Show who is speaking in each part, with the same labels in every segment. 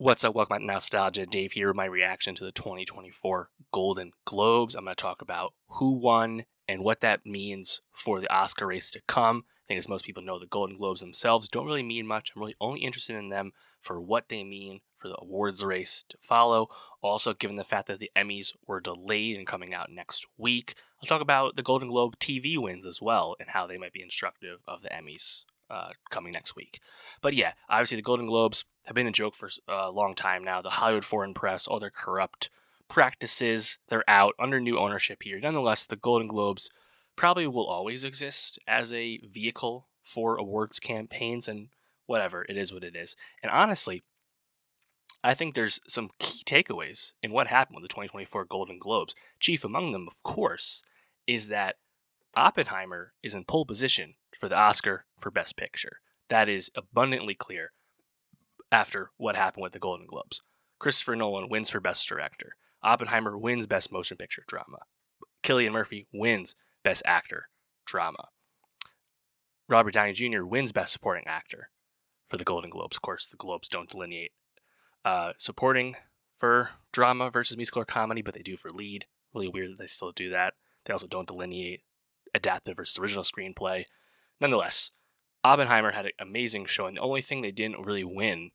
Speaker 1: What's up? Welcome back to Nostalgia. Dave here with my reaction to the 2024 Golden Globes. I'm going to talk about who won and what that means for the Oscar race to come. I think as most people know, the Golden Globes themselves don't really mean much. I'm really only interested in them for what they mean for the awards race to follow. Also, given the fact that the Emmys were delayed and coming out next week, I'll talk about the Golden Globe TV wins as well and how they might be instructive of the Emmys coming next week. But yeah, obviously the Golden Globes have been a joke for a long time now. The Hollywood foreign press, all their corrupt practices, they're out under new ownership here. Nonetheless, the Golden Globes probably will always exist as a vehicle for awards campaigns and whatever. It is what it is. And honestly, I think there's some key takeaways in what happened with the 2024 Golden Globes. Chief among them, of course, is that Oppenheimer is in pole position for the Oscar for Best Picture. That is abundantly clear after what happened with the Golden Globes. Christopher Nolan wins for Best Director. Oppenheimer wins Best Motion Picture Drama. Cillian Murphy wins Best Actor Drama. Robert Downey Jr. wins Best Supporting Actor for the Golden Globes. Of course, the Globes don't delineate supporting for drama versus musical or comedy, but they do for lead. Really weird that they still do that. They also don't delineate adapted versus original screenplay. Nonetheless, Oppenheimer had an amazing showing. The only thing they didn't really win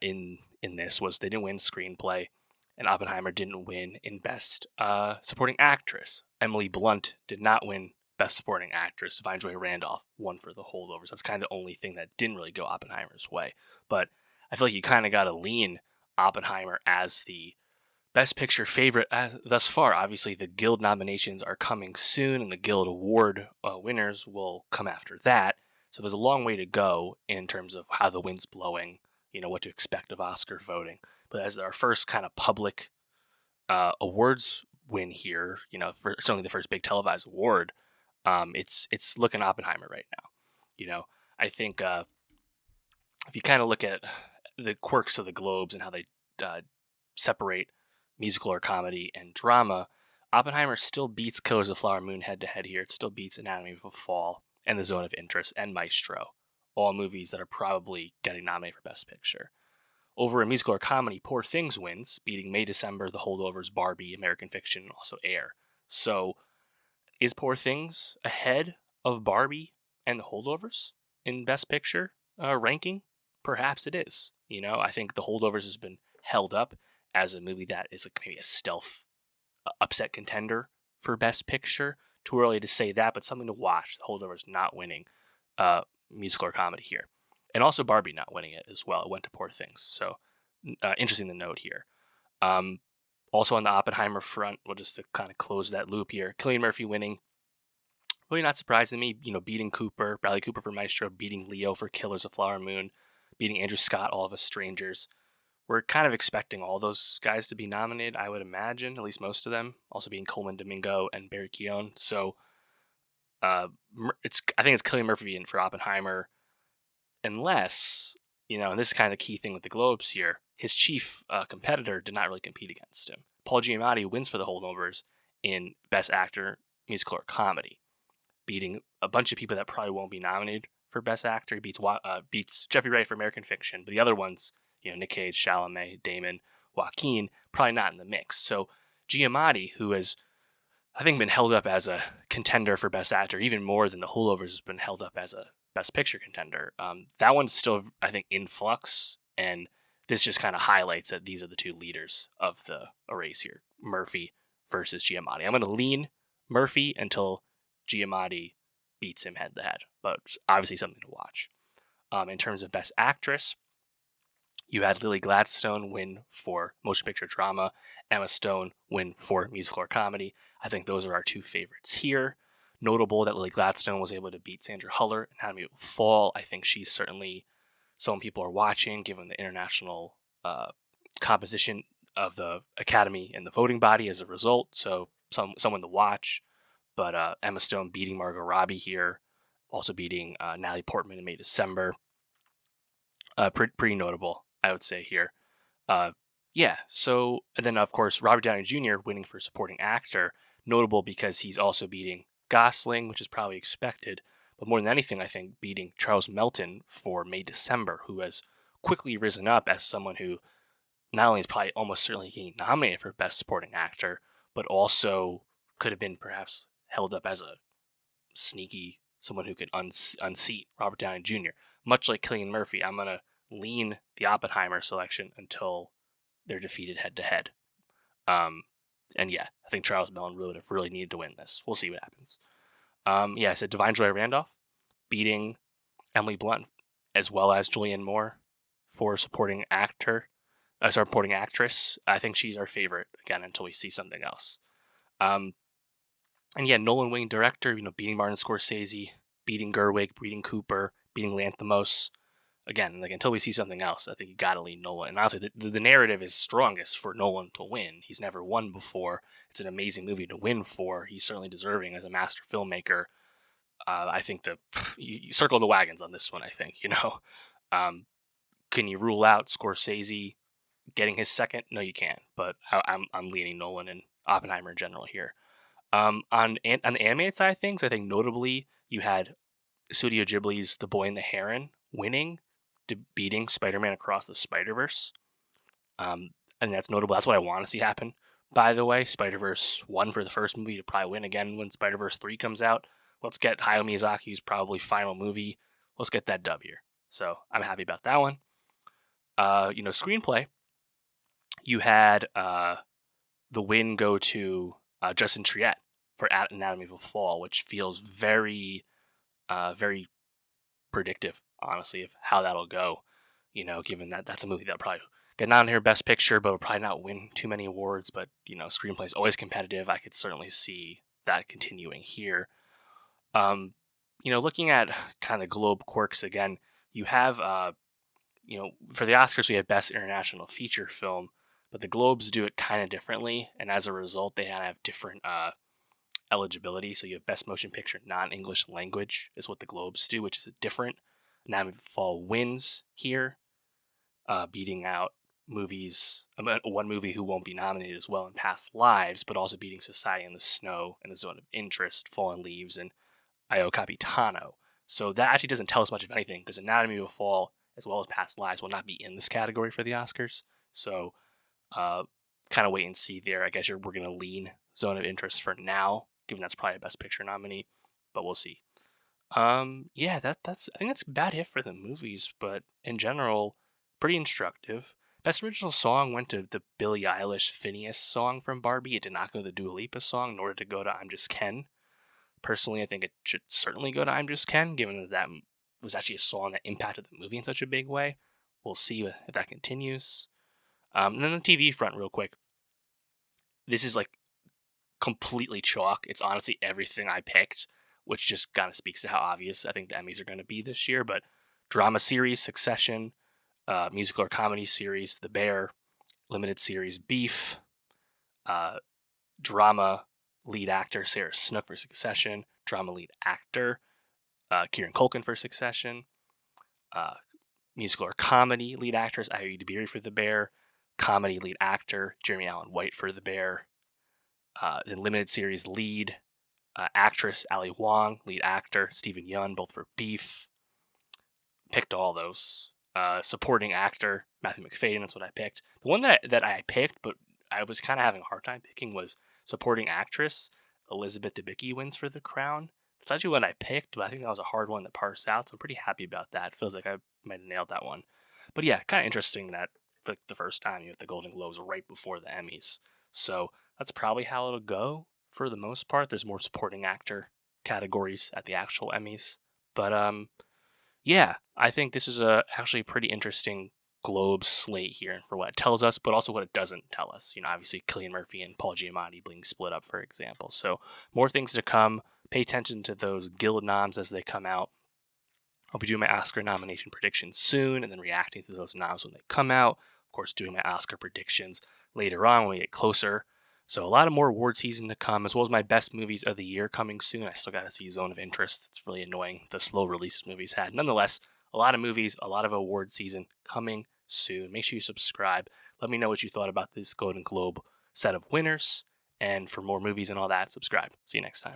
Speaker 1: in this was they didn't win screenplay, and Oppenheimer didn't win in Best Supporting Actress. Emily Blunt did not win Best Supporting Actress. Divine Joy Randolph won for The Holdovers. That's kind of the only thing that didn't really go Oppenheimer's way. But I feel like you kind of got to lean Oppenheimer as the Best Picture favorite thus far. Obviously, the Guild nominations are coming soon, and the Guild Award winners will come after that. So there's a long way to go in terms of how the wind's blowing, what to expect of Oscar voting. But as our first kind of public awards win here, for certainly the first big televised award, it's looking Oppenheimer right now. I think if you kind of look at the quirks of the Globes and how they separate musical or comedy and drama, Oppenheimer still beats Killers of the Flower Moon head to head here. It still beats Anatomy of a Fall and The Zone of Interest and Maestro, all movies that are probably getting nominated for Best Picture. Over in musical or comedy, Poor Things wins, beating May December, The Holdovers, Barbie, American Fiction, and also Air. So is Poor Things ahead of Barbie and The Holdovers in Best Picture ranking? Perhaps it is. I think The Holdovers has been held up as a movie that is like maybe a stealth upset contender for Best Picture. Too early to say that, but something to watch. The Holdovers not winning musical or comedy here. And also Barbie not winning it as well. It went to Poor Things. So interesting to note here. Also on the Oppenheimer front, well, just to kind of close that loop here, Cillian Murphy winning. Really not surprising me, beating Bradley Cooper for Maestro, beating Leo for Killers of Flower Moon, beating Andrew Scott, All of Us Strangers. We're kind of expecting all those guys to be nominated, I would imagine, at least most of them. Also being Coleman Domingo and Barry Keoghan. So I think it's Cillian Murphy for Oppenheimer, unless, and this is kind of the key thing with the Globes here, his chief competitor did not really compete against him. Paul Giamatti wins for The Holdovers in Best Actor, Musical or Comedy, beating a bunch of people that probably won't be nominated for Best Actor. He beats Jeffrey Wright for American Fiction, but the other ones, Nick Cage, Chalamet, Damon, Joaquin, probably not in the mix. So Giamatti, who has, I think, been held up as a contender for Best Actor, even more than The Holdovers has been held up as a Best Picture contender. That one's still, I think, in flux, and this just kind of highlights that these are the two leaders of the race here, Murphy versus Giamatti. I'm going to lean Murphy until Giamatti beats him head to head, but obviously something to watch. In terms of Best Actress, you had Lily Gladstone win for Motion Picture Drama, Emma Stone win for Musical or Comedy. I think those are our two favorites here. Notable that Lily Gladstone was able to beat Sandra Huller in Anatomy of a Fall. I think she's certainly someone people are watching, given the international composition of the Academy and the voting body as a result. So someone to watch. But Emma Stone beating Margot Robbie here, also beating Natalie Portman in May December. Pretty notable, I would say here. So, and then of course, Robert Downey Jr. winning for Supporting Actor, notable because he's also beating Gosling, which is probably expected, but more than anything, I think beating Charles Melton for May December, who has quickly risen up as someone who not only is probably almost certainly getting nominated for Best Supporting Actor, but also could have been perhaps held up as a sneaky someone who could unseat Robert Downey Jr. Much like Cillian Murphy, I'm gonna lean the Oppenheimer selection until they're defeated head to head. And yeah, I think Charles Mellon would have really needed to win this. We'll see what happens. Yeah, I said Divine Joy Randolph beating Emily Blunt as well as Julianne Moore for supporting supporting actress. I think she's our favorite again until we see something else. And yeah, Nolan winning director, beating Martin Scorsese, beating Gerwig, beating Cooper, beating Lanthimos. Again, like until we see something else, I think you gotta lean Nolan. And honestly, the narrative is strongest for Nolan to win. He's never won before. It's an amazing movie to win for. He's certainly deserving as a master filmmaker. I think you circle the wagons on this one. I think can you rule out Scorsese getting his second? No, you can't. But I'm leaning Nolan and Oppenheimer in general here. On the animated side of things, I think notably you had Studio Ghibli's The Boy and the Heron winning, beating Spider-Man Across the Spider-Verse. And that's notable. That's what I want to see happen. By the way, Spider-Verse won for the first movie to probably win again when Spider-Verse 3 comes out. Let's get Hayao Miyazaki's probably final movie. Let's get that dub here. So I'm happy about that one. Screenplay. You had the win go to Justin Triet for Anatomy of a Fall, which feels very, very predictive, honestly, of how that'll go. Given that that's a movie that'll probably get nominated here Best Picture, but will probably not win too many awards. But screenplay is always competitive. I could certainly see that continuing here. Looking at kind of Globe quirks again, you have for the Oscars we have Best International Feature Film, but the Globes do it kind of differently, and as a result, they have different eligibility. So you have Best Motion Picture Non-English Language is what the Globes do, which is a different. Anatomy of a Fall wins here, beating out one movie who won't be nominated as well in Past Lives, but also beating Society in the Snow and The Zone of Interest, Fallen Leaves, and Io Capitano. So that actually doesn't tell us much of anything, because Anatomy of a Fall, as well as Past Lives, will not be in this category for the Oscars. So kind of wait and see there. I guess we're going to lean Zone of Interest for now, given that's probably a Best Picture nominee, but we'll see. Yeah, that's I think that's about it for the movies, but in general, pretty instructive. Best Original Song went to the Billie Eilish Phineas song from Barbie. It did not go to the Dua Lipa song, nor did it go to I'm Just Ken. Personally, I think it should certainly go to I'm Just Ken, given that was actually a song that impacted the movie in such a big way. We'll see if that continues. And then the TV front, real quick. This is like completely chalk. It's honestly everything I picked, which just kind of speaks to how obvious I think the Emmys are going to be this year. But drama series, Succession, musical or comedy series, The Bear, limited series, Beef, drama lead actor, Sarah Snook for Succession, drama lead actor, Kieran Culkin for Succession, musical or comedy lead actress, Ayoade Dabiri for The Bear, comedy lead actor, Jeremy Allen White for The Bear, then limited series lead actress, Ali Wong, lead actor, Stephen Yeun, both for Beef. Picked all those. Supporting actor, Matthew Macfadyen, that's what I picked. The one that I picked, but I was kind of having a hard time picking, was supporting actress. Elizabeth Debicki wins for The Crown. It's actually what I picked, but I think that was a hard one to parse out, so I'm pretty happy about that. It feels like I might have nailed that one. But yeah, kind of interesting that the first time you have the Golden Globes right before the Emmys. So that's probably how it'll go for the most part. There's more supporting actor categories at the actual Emmys. But yeah, I think this is actually a pretty interesting Globe slate here for what it tells us, but also what it doesn't tell us. Obviously Cillian Murphy and Paul Giamatti being split up, for example. So more things to come. Pay attention to those Guild noms as they come out. I'll be doing my Oscar nomination predictions soon and then reacting to those noms when they come out. Of course, doing my Oscar predictions later on when we get closer. So a lot of more award season to come, as well as my best movies of the year coming soon. I still got to see Zone of Interest. It's really annoying the slow releases movies had. Nonetheless, a lot of movies, a lot of award season coming soon. Make sure you subscribe. Let me know what you thought about this Golden Globe set of winners. And for more movies and all that, subscribe. See you next time.